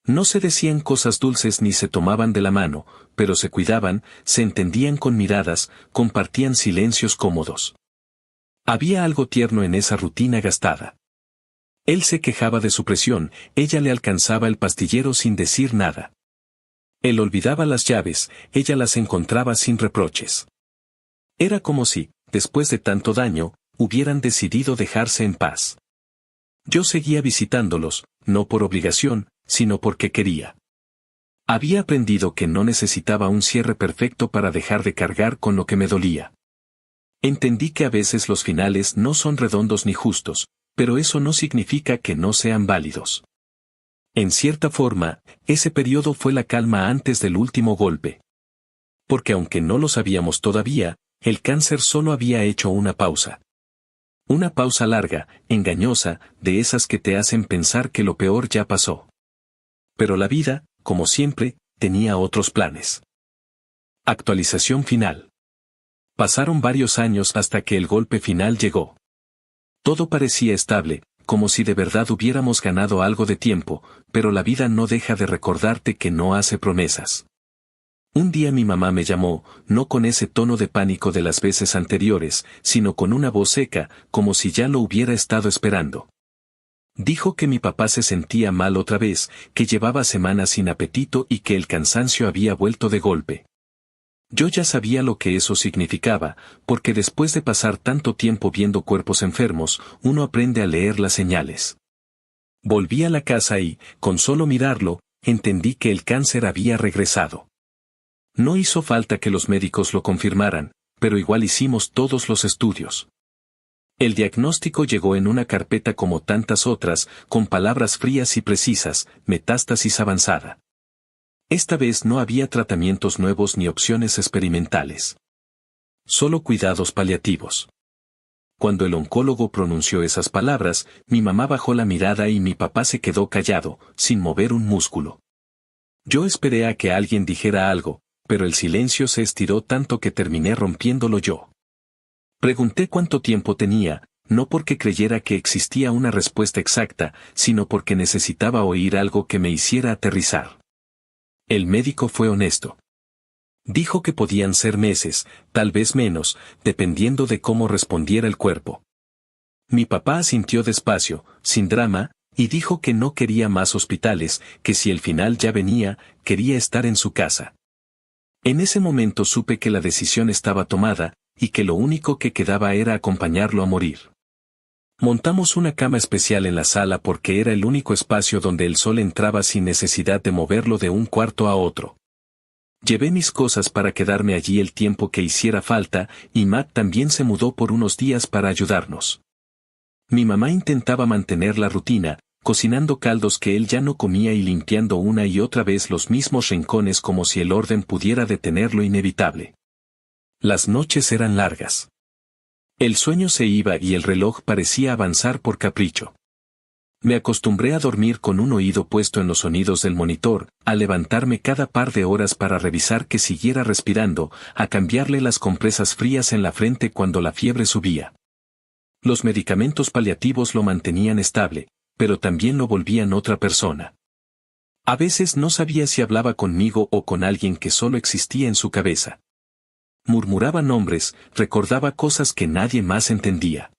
No se decían cosas dulces ni se tomaban de la mano, pero se cuidaban, se entendían con miradas, compartían silencios cómodos. Había algo tierno en esa rutina gastada. Él se quejaba de su presión, ella le alcanzaba el pastillero sin decir nada. Él olvidaba las llaves, ella las encontraba sin reproches. Era como si, después de tanto daño, hubieran decidido dejarse en paz. Yo seguía visitándolos, no por obligación, sino porque quería. Había aprendido que no necesitaba un cierre perfecto para dejar de cargar con lo que me dolía. Entendí que a veces los finales no son redondos ni justos, pero eso no significa que no sean válidos. En cierta forma, ese periodo fue la calma antes del último golpe. Porque aunque no lo sabíamos todavía, el cáncer solo había hecho una pausa. Una pausa larga, engañosa, de esas que te hacen pensar que lo peor ya pasó. Pero la vida, como siempre, tenía otros planes. Actualización final. Pasaron varios años hasta que el golpe final llegó. Todo parecía estable, como si de verdad hubiéramos ganado algo de tiempo, pero la vida no deja de recordarte que no hace promesas. Un día mi mamá me llamó, no con ese tono de pánico de las veces anteriores, sino con una voz seca, como si ya lo hubiera estado esperando. Dijo que mi papá se sentía mal otra vez, que llevaba semanas sin apetito y que el cansancio había vuelto de golpe. Yo ya sabía lo que eso significaba, porque después de pasar tanto tiempo viendo cuerpos enfermos, uno aprende a leer las señales. Volví a la casa y, con solo mirarlo, entendí que el cáncer había regresado. No hizo falta que los médicos lo confirmaran, pero igual hicimos todos los estudios. El diagnóstico llegó en una carpeta como tantas otras, con palabras frías y precisas, metástasis avanzada. Esta vez no había tratamientos nuevos ni opciones experimentales. Solo cuidados paliativos. Cuando el oncólogo pronunció esas palabras, mi mamá bajó la mirada y mi papá se quedó callado, sin mover un músculo. Yo esperé a que alguien dijera algo, pero el silencio se estiró tanto que terminé rompiéndolo yo. Pregunté cuánto tiempo tenía, no porque creyera que existía una respuesta exacta, sino porque necesitaba oír algo que me hiciera aterrizar. El médico fue honesto. Dijo que podían ser meses, tal vez menos, dependiendo de cómo respondiera el cuerpo. Mi papá asintió despacio, sin drama, y dijo que no quería más hospitales, que si el final ya venía, quería estar en su casa. En ese momento supe que la decisión estaba tomada, y que lo único que quedaba era acompañarlo a morir. Montamos una cama especial en la sala porque era el único espacio donde el sol entraba sin necesidad de moverlo de un cuarto a otro. Llevé mis cosas para quedarme allí el tiempo que hiciera falta, y Matt también se mudó por unos días para ayudarnos. Mi mamá intentaba mantener la rutina, cocinando caldos que él ya no comía y limpiando una y otra vez los mismos rincones como si el orden pudiera detener lo inevitable. Las noches eran largas. El sueño se iba y el reloj parecía avanzar por capricho. Me acostumbré a dormir con un oído puesto en los sonidos del monitor, a levantarme cada par de horas para revisar que siguiera respirando, a cambiarle las compresas frías en la frente cuando la fiebre subía. Los medicamentos paliativos lo mantenían estable, pero también lo volvían otra persona. A veces no sabía si hablaba conmigo o con alguien que solo existía en su cabeza. Murmuraba nombres, recordaba cosas que nadie más entendía.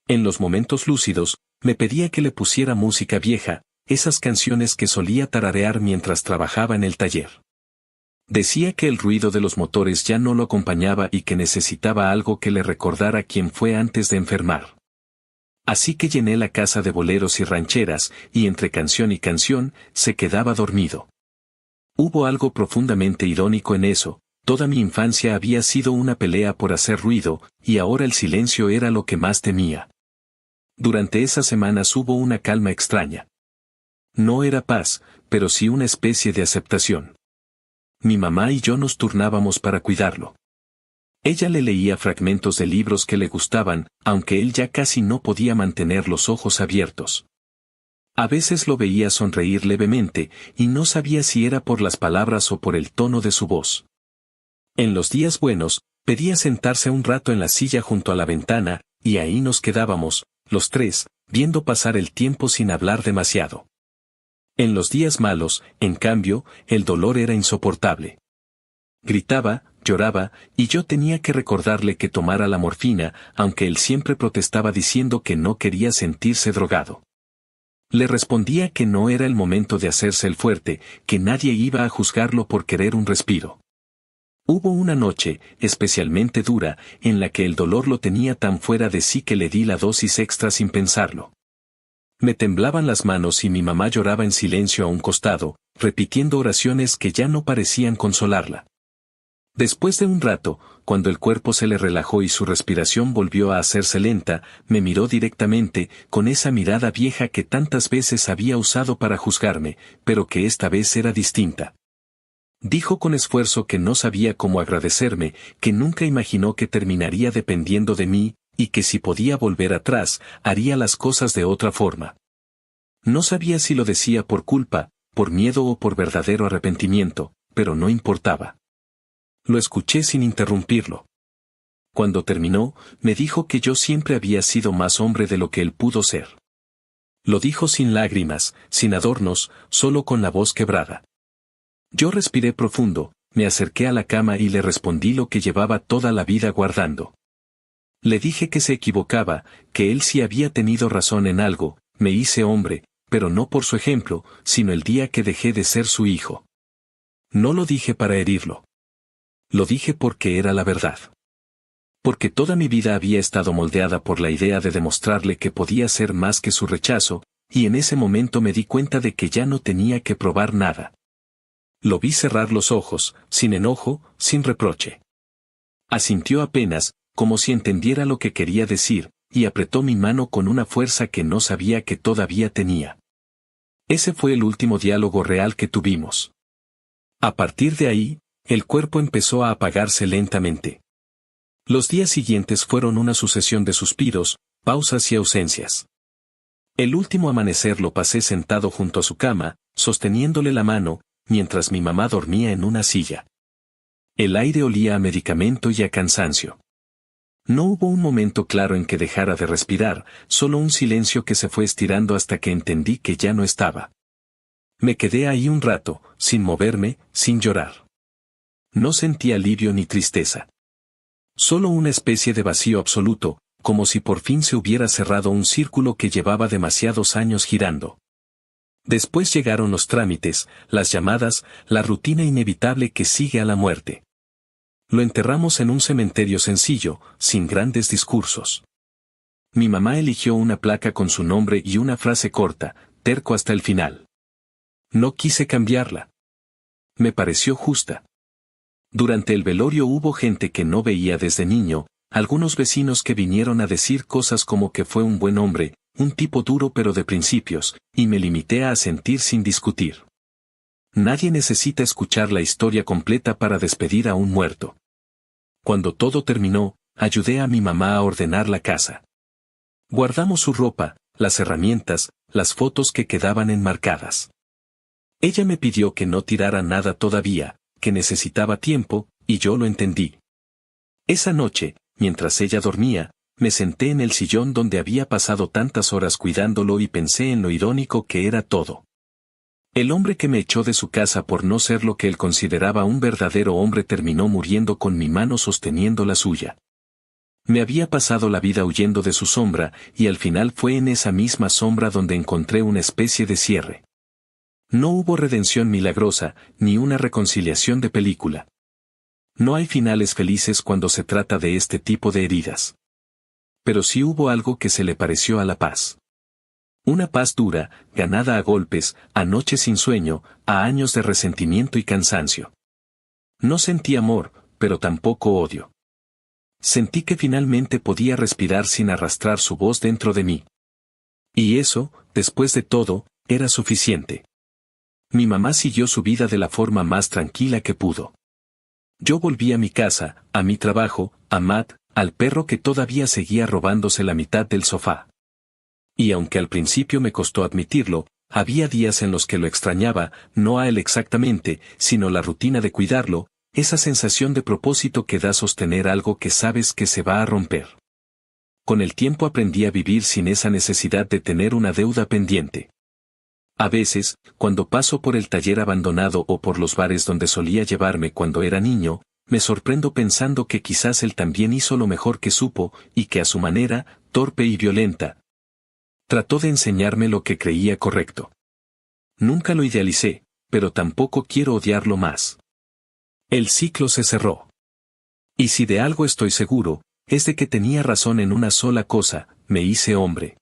En los momentos lúcidos, me pedía que le pusiera música vieja, esas canciones que solía tararear mientras trabajaba en el taller. Decía que el ruido de los motores ya no lo acompañaba y que necesitaba algo que le recordara quién fue antes de enfermar. Así que llené la casa de boleros y rancheras, y entre canción y canción, se quedaba dormido. Hubo algo profundamente irónico en eso, toda mi infancia había sido una pelea por hacer ruido, y ahora el silencio era lo que más temía. Durante esas semanas hubo una calma extraña. No era paz, pero sí una especie de aceptación. Mi mamá y yo nos turnábamos para cuidarlo. Ella le leía fragmentos de libros que le gustaban, aunque él ya casi no podía mantener los ojos abiertos. A veces lo veía sonreír levemente, y no sabía si era por las palabras o por el tono de su voz. En los días buenos, pedía sentarse un rato en la silla junto a la ventana, y ahí nos quedábamos, los tres, viendo pasar el tiempo sin hablar demasiado. En los días malos, en cambio, el dolor era insoportable. Gritaba, lloraba, y yo tenía que recordarle que tomara la morfina, aunque él siempre protestaba diciendo que no quería sentirse drogado. Le respondía que no era el momento de hacerse el fuerte, que nadie iba a juzgarlo por querer un respiro. Hubo una noche, especialmente dura, en la que el dolor lo tenía tan fuera de sí que le di la dosis extra sin pensarlo. Me temblaban las manos y mi mamá lloraba en silencio a un costado, repitiendo oraciones que ya no parecían consolarla. Después de un rato, cuando el cuerpo se le relajó y su respiración volvió a hacerse lenta, me miró directamente, con esa mirada vieja que tantas veces había usado para juzgarme, pero que esta vez era distinta. Dijo con esfuerzo que no sabía cómo agradecerme, que nunca imaginó que terminaría dependiendo de mí, y que si podía volver atrás, haría las cosas de otra forma. No sabía si lo decía por culpa, por miedo o por verdadero arrepentimiento, pero no importaba. Lo escuché sin interrumpirlo. Cuando terminó, me dijo que yo siempre había sido más hombre de lo que él pudo ser. Lo dijo sin lágrimas, sin adornos, solo con la voz quebrada. Yo respiré profundo, me acerqué a la cama y le respondí lo que llevaba toda la vida guardando. Le dije que se equivocaba, que él sí había tenido razón en algo, me hice hombre, pero no por su ejemplo, sino el día que dejé de ser su hijo. No lo dije para herirlo. Lo dije porque era la verdad. Porque toda mi vida había estado moldeada por la idea de demostrarle que podía ser más que su rechazo, y en ese momento me di cuenta de que ya no tenía que probar nada. Lo vi cerrar los ojos, sin enojo, sin reproche. Asintió apenas, como si entendiera lo que quería decir, y apretó mi mano con una fuerza que no sabía que todavía tenía. Ese fue el último diálogo real que tuvimos. A partir de ahí, el cuerpo empezó a apagarse lentamente. Los días siguientes fueron una sucesión de suspiros, pausas y ausencias. El último amanecer lo pasé sentado junto a su cama, sosteniéndole la mano, mientras mi mamá dormía en una silla. El aire olía a medicamento y a cansancio. No hubo un momento claro en que dejara de respirar, solo un silencio que se fue estirando hasta que entendí que ya no estaba. Me quedé ahí un rato, sin moverme, sin llorar. No sentí alivio ni tristeza. Solo una especie de vacío absoluto, como si por fin se hubiera cerrado un círculo que llevaba demasiados años girando. Después llegaron los trámites, las llamadas, la rutina inevitable que sigue a la muerte. Lo enterramos en un cementerio sencillo, sin grandes discursos. Mi mamá eligió una placa con su nombre y una frase corta, terco hasta el final. No quise cambiarla. Me pareció justa. Durante el velorio hubo gente que no veía desde niño, algunos vecinos que vinieron a decir cosas como que fue un buen hombre, un tipo duro pero de principios, y me limité a asentir sin discutir. Nadie necesita escuchar la historia completa para despedir a un muerto. Cuando todo terminó, ayudé a mi mamá a ordenar la casa. Guardamos su ropa, las herramientas, las fotos que quedaban enmarcadas. Ella me pidió que no tirara nada todavía, que necesitaba tiempo, y yo lo entendí. Esa noche, mientras ella dormía, me senté en el sillón donde había pasado tantas horas cuidándolo y pensé en lo irónico que era todo. El hombre que me echó de su casa por no ser lo que él consideraba un verdadero hombre terminó muriendo con mi mano sosteniendo la suya. Me había pasado la vida huyendo de su sombra, y al final fue en esa misma sombra donde encontré una especie de cierre. No hubo redención milagrosa, ni una reconciliación de película. No hay finales felices cuando se trata de este tipo de heridas. Pero sí hubo algo que se le pareció a la paz. Una paz dura, ganada a golpes, a noches sin sueño, a años de resentimiento y cansancio. No sentí amor, pero tampoco odio. Sentí que finalmente podía respirar sin arrastrar su voz dentro de mí. Y eso, después de todo, era suficiente. Mi mamá siguió su vida de la forma más tranquila que pudo. Yo volví a mi casa, a mi trabajo, a Matt, al perro que todavía seguía robándose la mitad del sofá. Y aunque al principio me costó admitirlo, había días en los que lo extrañaba, no a él exactamente, sino la rutina de cuidarlo, esa sensación de propósito que da sostener algo que sabes que se va a romper. Con el tiempo aprendí a vivir sin esa necesidad de tener una deuda pendiente. A veces, cuando paso por el taller abandonado o por los bares donde solía llevarme cuando era niño, me sorprendo pensando que quizás él también hizo lo mejor que supo, y que a su manera, torpe y violenta, trató de enseñarme lo que creía correcto. Nunca lo idealicé, pero tampoco quiero odiarlo más. El ciclo se cerró. Y si de algo estoy seguro, es de que tenía razón en una sola cosa, me hice hombre.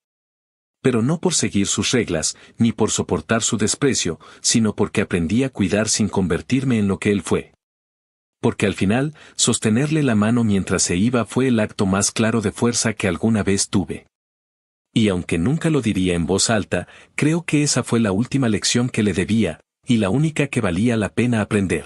Pero no por seguir sus reglas, ni por soportar su desprecio, sino porque aprendí a cuidar sin convertirme en lo que él fue. Porque al final, sostenerle la mano mientras se iba fue el acto más claro de fuerza que alguna vez tuve. Y aunque nunca lo diría en voz alta, creo que esa fue la última lección que le debía, y la única que valía la pena aprender.